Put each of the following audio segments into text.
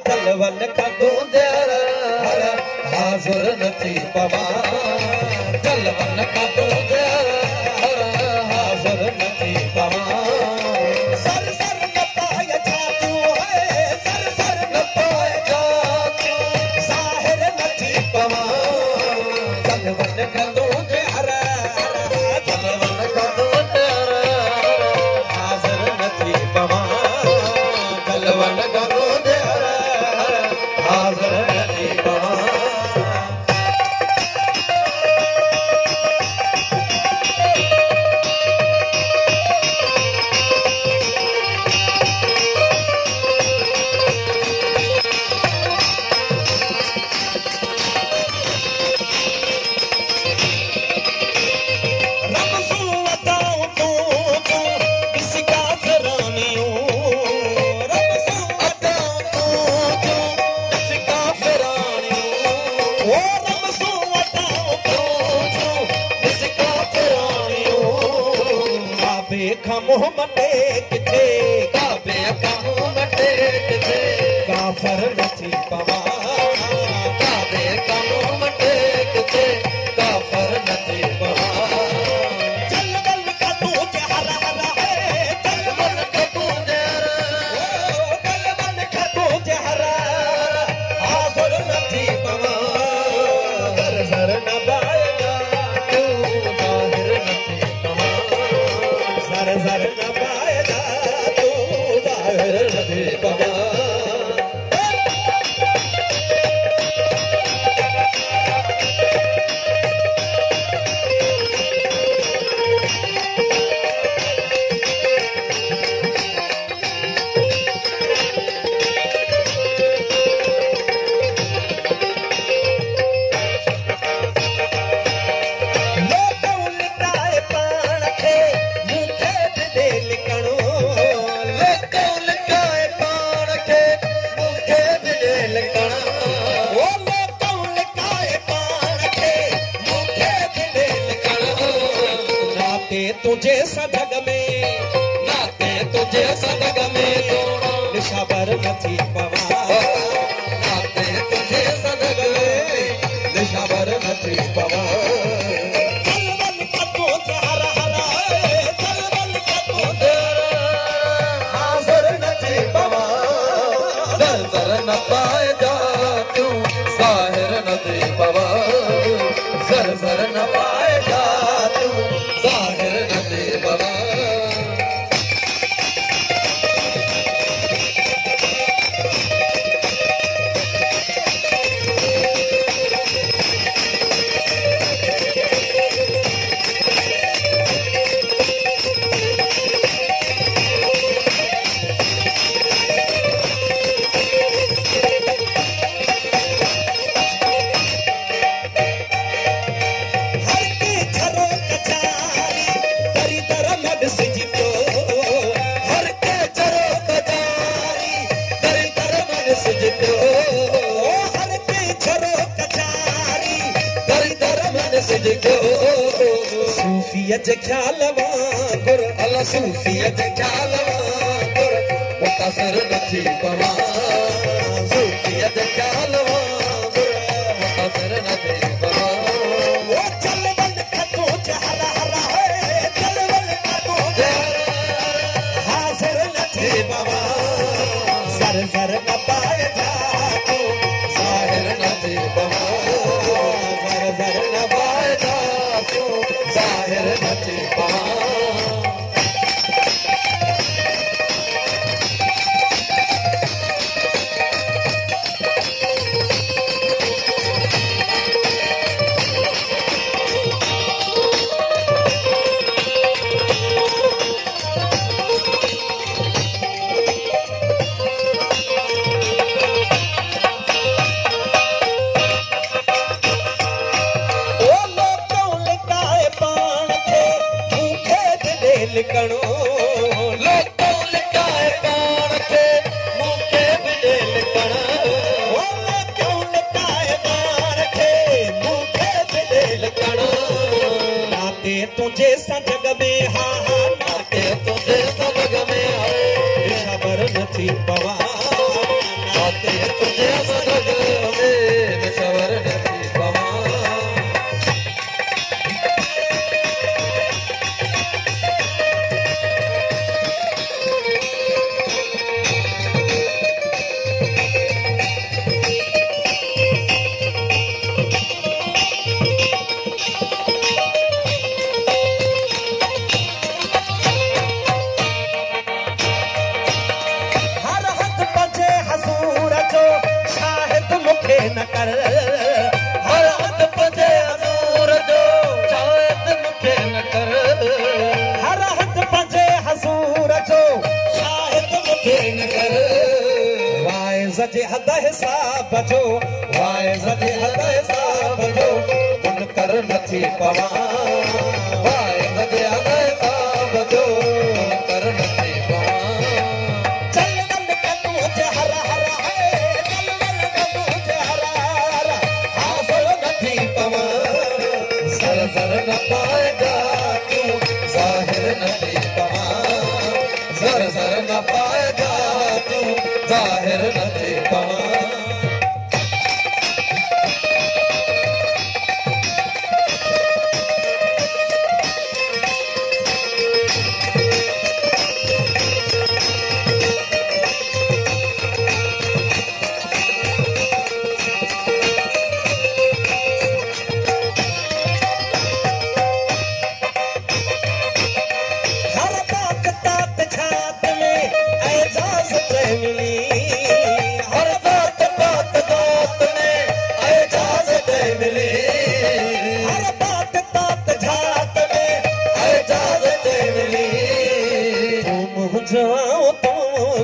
चलवन कदूं देर हाज़िर नथी पवां चलवन कदूं देर हाज़िर नथी पवां सर सर न पाए जा तूं है सर सर न पाए जा तूं ज़ाहिर नथी पवां चलवन कदूं देर चलवन कदूं देर हाज़िर नथी पवां चलवन कदूं देर हाज़िर नथी पवां मोहम्मद किथे काबे का मोहम्मद किथे काफर नथी पवां काबे का मोहम्मद किथे काफर नथी पवां चलवन कदूं हर हर है चलवन कदूं चलवन कदूं हर हाज़िर नथी पवां सर सर न पाएगा तूं ज़ाहिर नथी पवां सर सर न पाए जा तूं ज़ाहिर नथी पवां तुझे सदग में नाते तुझे सदग में निशावर नथी पवां नाते तुझे सदग में निशावर नथी पवां चलवन कदूं हर हर चलवन कदूं हाज़िर नथी पवां सर सर न पाए जा तूं ज़ाहिर नथी पवां सर सर न पाए जा तूं ज़ाहिर नथी पवां सूफियत ख्याल वांगुर अला सूफियत ख्याल वांगुर मुतासिर नथी पवां सूफियत ख्याल वांगुर मुतासिर नथी पवां ओ चलवन कदूं हर हर है चलवन कदूं हाज़िर नथी पवां सर सर न पाए जा तूं ज़ाहिर नथी पवां सर सर न पाए जा तूं ज़ाहिर नथी पवां तुझे मदद में सवर नथी पवां न कर हर हथ पंजे हज़ूर जो शायद मूंखे न कर हर हथ पंजे हज़ूर जो शायद मूंखे न कर वाइज़ जे हद हिसाब जो वाइज़ जे हद हिसाब जो मुनकर नथी पवां वाइज़ जे हद हिसाब जो मुनकर नथी पवां चल वल कदू जे हर हर सर न पाएगा तू ज़ाहिर नथी पवां सर न पाएगा तू ज़ाहिर नथी पवां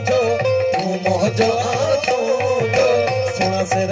तू मोह जो सुना सिर